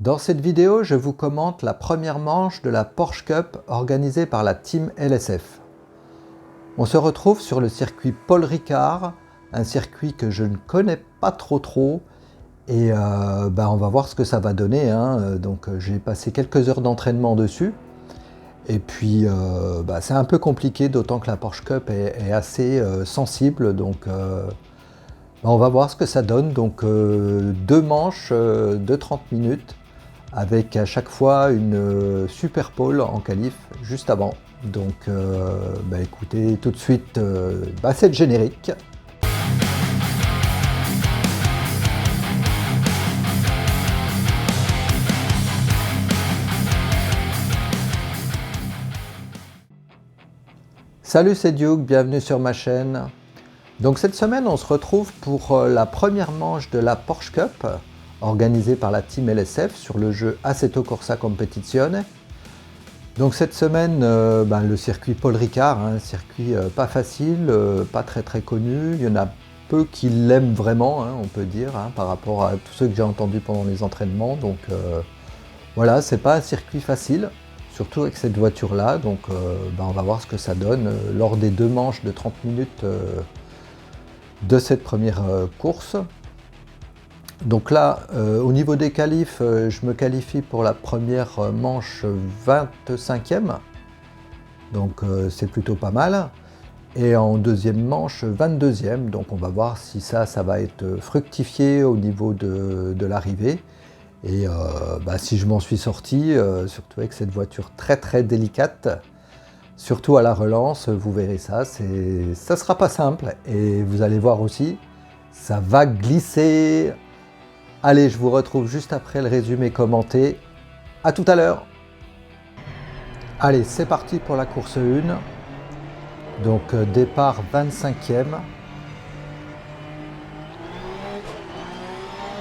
Dans cette vidéo, je vous commente la première manche de la Porsche Cup organisée par la Team LSF. On se retrouve sur le circuit Paul Ricard, un circuit que je ne connais pas trop et on va voir ce que ça va donner. Donc j'ai passé quelques heures d'entraînement dessus et puis c'est un peu compliqué, d'autant que la Porsche Cup est assez sensible, donc on va voir ce que ça donne. Donc deux manches de 30 minutes avec à chaque fois une super pole en qualif juste avant. Donc écoutez tout de suite c'est le générique. Salut, c'est Duke, bienvenue sur ma chaîne. Donc cette semaine on se retrouve pour la première manche de la Porsche Cup organisée par la Team LSF sur le jeu Assetto Corsa Competizione. Donc cette semaine, le circuit Paul Ricard, un circuit pas facile, pas très connu. Il y en a peu qui l'aiment vraiment, on peut dire, par rapport à tous ceux que j'ai entendus pendant les entraînements. Donc voilà, c'est pas un circuit facile, surtout avec cette voiture-là. Donc on va voir ce que ça donne lors des deux manches de 30 minutes de cette première course. Donc là, au niveau des qualifs, je me qualifie pour la première manche 25e, donc c'est plutôt pas mal. Et en deuxième manche 22e, donc on va voir si ça va être fructifié au niveau de l'arrivée. Et si je m'en suis sorti, surtout avec cette voiture très délicate, surtout à la relance, vous verrez ça sera pas simple. Et vous allez voir aussi, ça va glisser. Allez, je vous retrouve juste après le résumé commenté. À tout à l'heure. Allez, c'est parti pour la course 1. Donc départ 25e.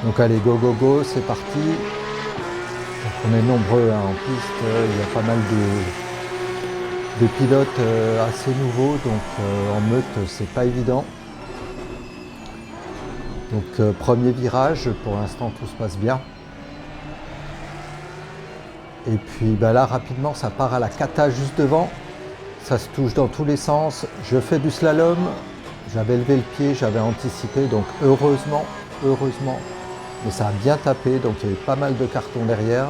Donc allez, go, c'est parti. Donc, on est nombreux en piste, il y a pas mal de pilotes assez nouveaux, donc en meute c'est pas évident. Donc premier virage, pour l'instant tout se passe bien. Et puis là rapidement ça part à la cata juste devant. Ça se touche dans tous les sens. Je fais du slalom. J'avais levé le pied, j'avais anticipé, donc heureusement. Mais ça a bien tapé, donc il y avait pas mal de cartons derrière,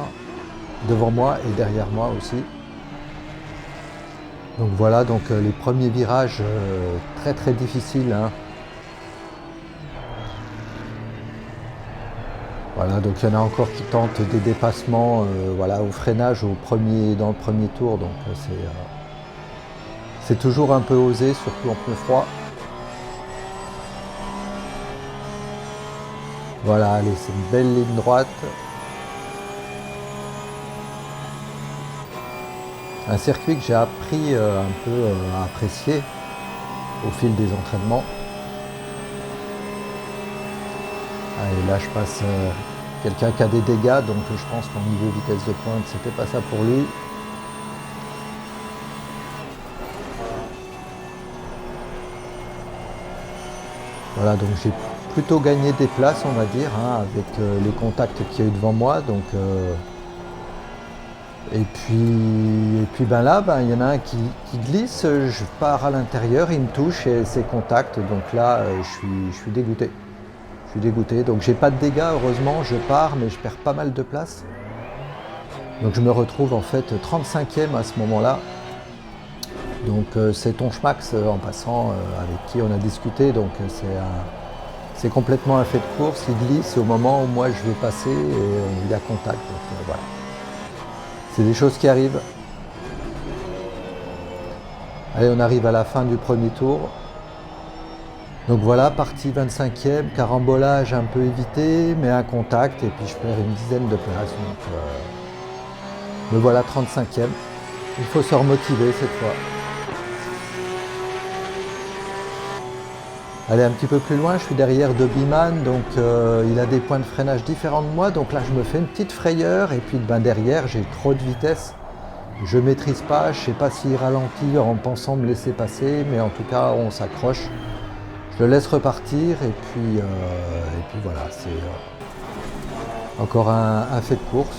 devant moi et derrière moi aussi. Donc voilà, donc les premiers virages très difficiles. Voilà, donc il y en a encore qui tentent des dépassements au freinage dans le premier tour, donc c'est toujours un peu osé, surtout en pneu froid. Voilà, allez, c'est une belle ligne droite. Un circuit que j'ai appris un peu à apprécier au fil des entraînements. Allez, là je passe quelqu'un qui a des dégâts, donc je pense qu'en niveau vitesse de pointe, c'était pas ça pour lui. Voilà, donc j'ai plutôt gagné des places, on va dire, avec les contacts qu'il y a eu devant moi. Donc, et puis là, il y en a un qui glisse, je pars à l'intérieur, il me touche et c'est contact. Donc là, je suis dégoûté. Donc j'ai pas de dégâts, heureusement, je pars, mais je perds pas mal de place. Donc je me retrouve en fait 35e à ce moment-là. Donc c'est Ton Schmax en passant avec qui on a discuté. Donc c'est complètement un fait de course, il glisse au moment où moi je vais passer et il y a contact. Donc voilà. C'est des choses qui arrivent. Allez, on arrive à la fin du premier tour. Donc voilà, partie 25e, carambolage un peu évité, mais un contact, et puis je perds une dizaine de places. Donc me voilà 35e. Il faut se remotiver cette fois. Allez, un petit peu plus loin, je suis derrière de Biman, donc il a des points de freinage différents de moi, donc là je me fais une petite frayeur, et puis derrière j'ai trop de vitesse. Je maîtrise pas, je sais pas s'il ralentit en pensant me laisser passer, mais en tout cas on s'accroche. Je le laisse repartir et puis voilà, Encore un fait de course.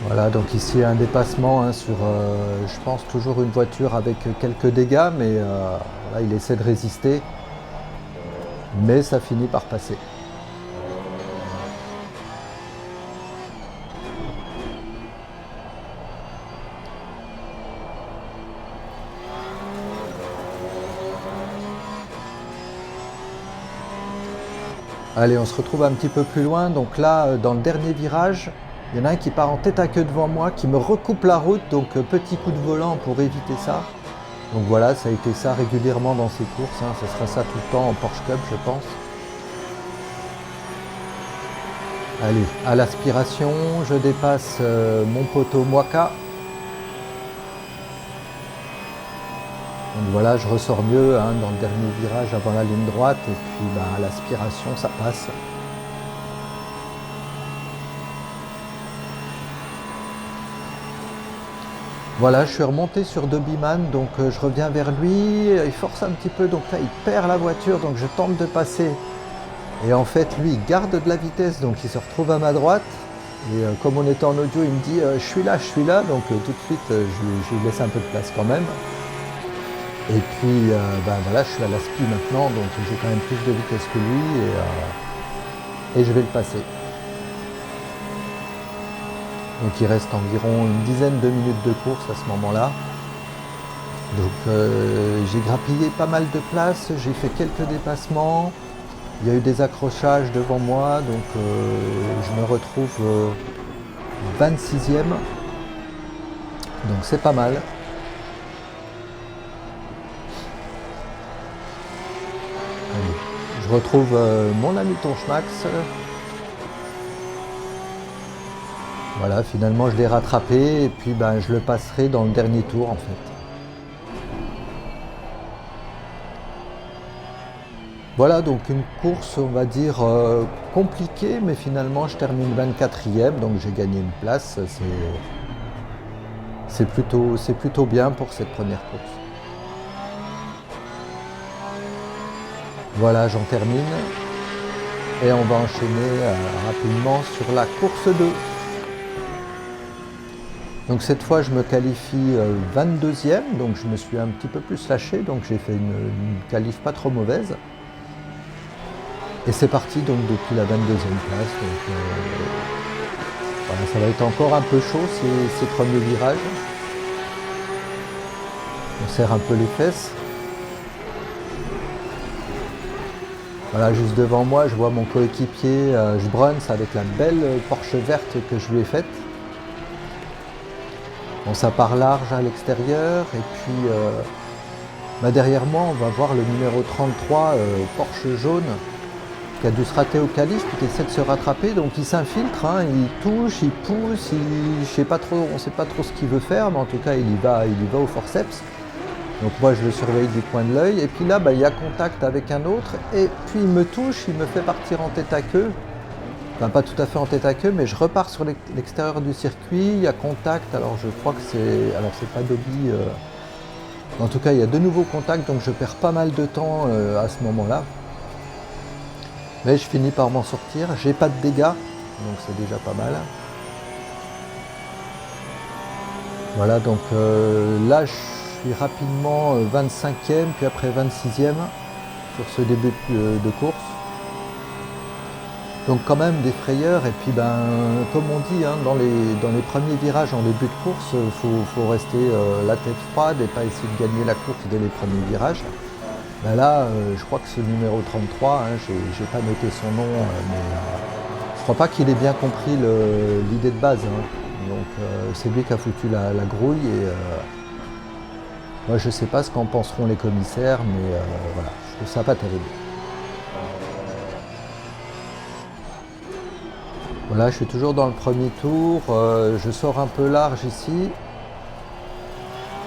Voilà, donc ici un dépassement hein, sur, je pense, toujours une voiture avec quelques dégâts, mais là, il essaie de résister, mais ça finit par passer. Allez, on se retrouve un petit peu plus loin, donc là, dans le dernier virage, il y en a un qui part en tête à queue devant moi, qui me recoupe la route, donc petit coup de volant pour éviter ça. Donc voilà, ça a été ça régulièrement dans ces courses, hein. Ce sera ça tout le temps en Porsche Cup, je pense. Allez, à l'aspiration, je dépasse mon poteau Moika. Donc voilà, je ressors mieux hein, dans le dernier virage avant la ligne droite, et puis bah, à l'aspiration, ça passe. Voilà, je suis remonté sur Dobiman, donc je reviens vers lui, il force un petit peu, donc là il perd la voiture, donc je tente de passer. Et en fait, lui, il garde de la vitesse, donc il se retrouve à ma droite. Et comme on était en audio, il me dit je suis là, donc tout de suite, je lui laisse un peu de place quand même. Et puis, ben voilà, je suis à l'aspi maintenant, donc j'ai quand même plus de vitesse que lui, et je vais le passer. Donc il reste environ une dizaine de minutes de course à ce moment-là. Donc j'ai grappillé pas mal de places, j'ai fait quelques dépassements. Il y a eu des accrochages devant moi, donc je me retrouve 26e. Donc c'est pas mal. Allez, je retrouve mon ami Tonchmax. Voilà, finalement je l'ai rattrapé et puis ben, je le passerai dans le dernier tour en fait. Voilà donc une course on va dire compliquée, mais finalement je termine 24e, donc j'ai gagné une place. C'est plutôt bien pour cette première course. Voilà, j'en termine et on va enchaîner rapidement sur la course 2. Donc cette fois je me qualifie 22e, donc je me suis un petit peu plus lâché, donc j'ai fait une qualif pas trop mauvaise. Et c'est parti donc depuis la 22e place. Donc, voilà, ça va être encore un peu chaud ces premiers virages. On serre un peu les fesses. Voilà, juste devant moi, je vois mon coéquipier Sbruns avec la belle Porsche verte que je lui ai faite. Bon, ça part large à l'extérieur et puis bah derrière moi on va voir le numéro 33 Porsche jaune qui a dû se rater au qualif puis qui essaie de se rattraper, donc il s'infiltre, hein, il touche, il pousse, on ne sait pas trop ce qu'il veut faire, mais en tout cas il y va au forceps. Donc moi je le surveille du coin de l'œil et puis là bah, il y a contact avec un autre et puis il me touche, il me fait partir en tête à queue. Enfin, pas tout à fait en tête à queue, mais je repars sur l'extérieur du circuit, il y a contact, alors je crois que c'est... Alors c'est pas Dobby, en tout cas il y a de nouveaux contacts, donc je perds pas mal de temps à ce moment-là. Mais je finis par m'en sortir, j'ai pas de dégâts, donc c'est déjà pas mal. Voilà, donc là je suis rapidement 25e, puis après 26e sur ce début de course. Donc quand même des frayeurs et puis ben comme on dit hein, dans les premiers virages en début de course, faut rester la tête froide et pas essayer de gagner la course dès les premiers virages. Ben là je crois que ce numéro 33, hein, j'ai pas noté son nom, mais je crois pas qu'il ait bien compris l'idée de base. Hein. Donc c'est lui qui a foutu la grouille et moi je sais pas ce qu'en penseront les commissaires, mais voilà, je trouve ça pas terrible. Voilà, je suis toujours dans le premier tour, je sors un peu large ici.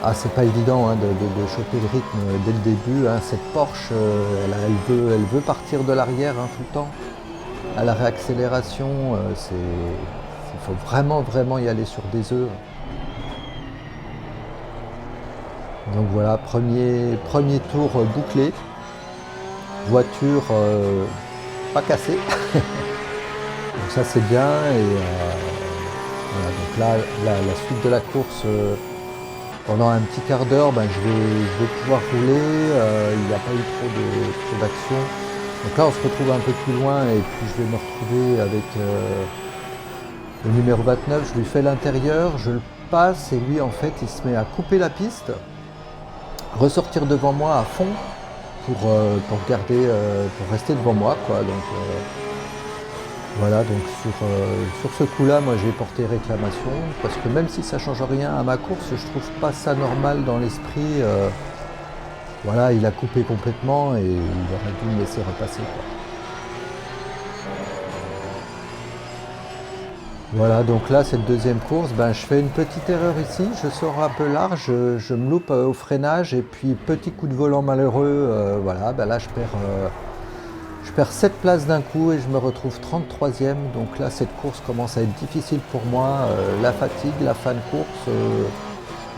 Ah, c'est pas évident hein, de choper le rythme dès le début. Hein. Cette Porsche, elle veut partir de l'arrière hein, tout le temps. À la réaccélération, il faut vraiment y aller sur des œufs. Donc voilà, premier tour bouclé. voiture pas cassée. Donc ça c'est bien et voilà, donc là la suite de la course, pendant un petit quart d'heure, je vais pouvoir rouler, il n'y a pas eu trop d'action. Donc là on se retrouve un peu plus loin et puis je vais me retrouver avec le numéro 29, je lui fais l'intérieur, je le passe et lui en fait il se met à couper la piste, ressortir devant moi à fond pour rester devant moi, quoi. Donc voilà, donc sur ce coup-là, moi j'ai porté réclamation parce que même si ça change rien à ma course, je trouve pas ça normal dans l'esprit. Voilà, il a coupé complètement et il aurait dû me laisser repasser, quoi. Voilà, donc là, cette deuxième course, je fais une petite erreur ici, je sors un peu large, je me loupe au freinage et puis petit coup de volant malheureux, voilà, là je perds 7 places d'un coup et je me retrouve 33e, donc là cette course commence à être difficile pour moi, la fatigue, la fin de course,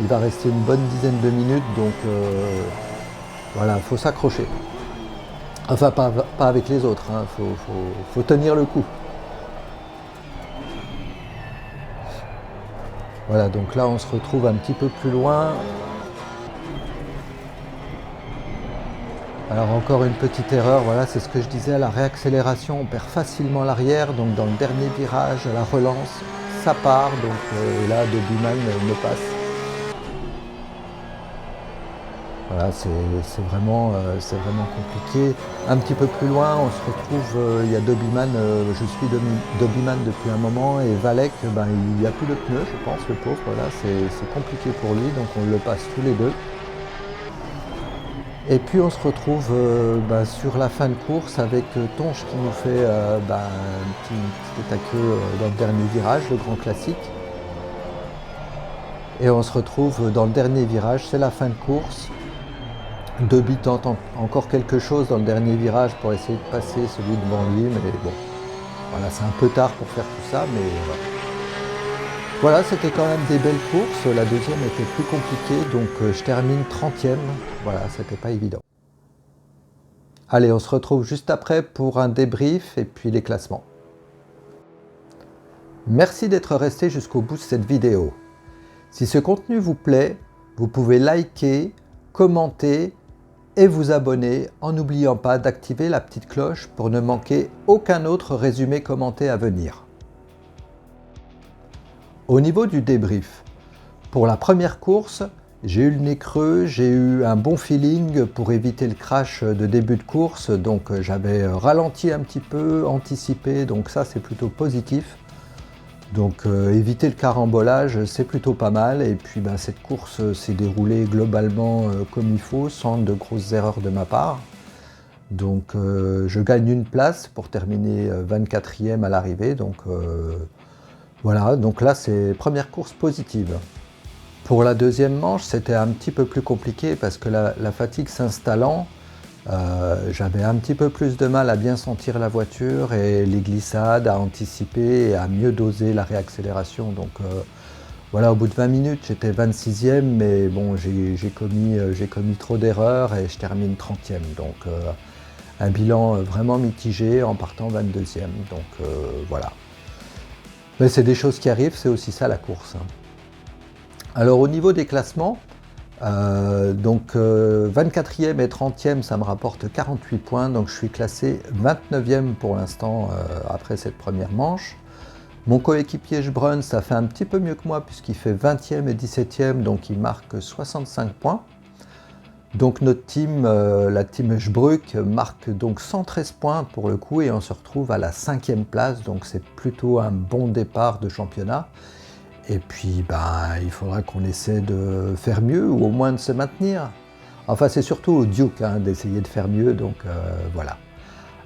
il va rester une bonne dizaine de minutes, donc voilà, il faut s'accrocher. Enfin, pas avec les autres, hein, faut tenir le coup. Voilà, donc là on se retrouve un petit peu plus loin. Alors encore une petite erreur, voilà, c'est ce que je disais, à la réaccélération, on perd facilement l'arrière, donc dans le dernier virage, à la relance, ça part, donc là de Buman me passe. Voilà, c'est vraiment compliqué. Un petit peu plus loin, on se retrouve, il y a Dobiman, je suis Dobiman depuis un moment, et Valek, il n'y a plus de pneus, je pense, le pauvre, voilà, c'est compliqué pour lui, donc on le passe tous les deux. Et puis on se retrouve sur la fin de course avec Tonge qui nous fait un petit tête à queue dans le dernier virage, le grand classique. Et on se retrouve dans le dernier virage, c'est la fin de course. Dobby tente encore quelque chose dans le dernier virage pour essayer de passer celui devant lui, mais bon, voilà, c'est un peu tard pour faire tout ça, mais voilà, c'était quand même des belles courses. La deuxième était plus compliquée, donc je termine 30e, voilà, c'était pas évident. Allez, on se retrouve juste après pour un débrief et puis les classements. Merci d'être resté jusqu'au bout de cette vidéo. Si ce contenu vous plaît, vous pouvez liker, commenter et vous abonner en n'oubliant pas d'activer la petite cloche pour ne manquer aucun autre résumé commenté à venir. Au niveau du débrief, pour la première course, j'ai eu le nez creux, j'ai eu un bon feeling pour éviter le crash de début de course, donc j'avais ralenti un petit peu, anticipé, donc ça c'est plutôt positif. Donc éviter le carambolage, c'est plutôt pas mal. Et puis cette course s'est déroulée globalement comme il faut, sans de grosses erreurs de ma part. Donc je gagne une place pour terminer 24e à l'arrivée. Donc voilà, donc là c'est première course positive. Pour la deuxième manche, c'était un petit peu plus compliqué parce que la fatigue s'installant, j'avais un petit peu plus de mal à bien sentir la voiture et les glissades, à anticiper et à mieux doser la réaccélération. Donc voilà, au bout de 20 minutes, j'étais 26e, mais bon, j'ai commis trop d'erreurs et je termine 30e. Donc un bilan vraiment mitigé en partant 22e. Donc voilà. Mais c'est des choses qui arrivent, c'est aussi ça la course, hein. Alors au niveau des classements, 24e et 30e, ça me rapporte 48 points, donc je suis classé 29e pour l'instant après cette première manche. Mon coéquipier Sbrun, ça fait un petit peu mieux que moi puisqu'il fait 20e et 17e, donc il marque 65 points. Donc notre team, la team Sbruck, marque donc 113 points pour le coup et on se retrouve à la 5e place, donc c'est plutôt un bon départ de championnat. Et puis, il faudra qu'on essaie de faire mieux ou au moins de se maintenir. Enfin, c'est surtout au Duke d'essayer de faire mieux, donc voilà.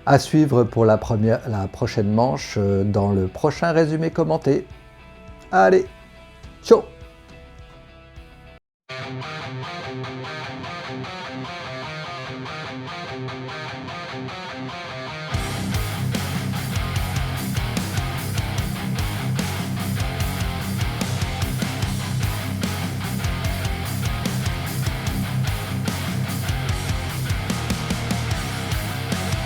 À suivre pour la prochaine manche dans le prochain résumé commenté. Allez, ciao!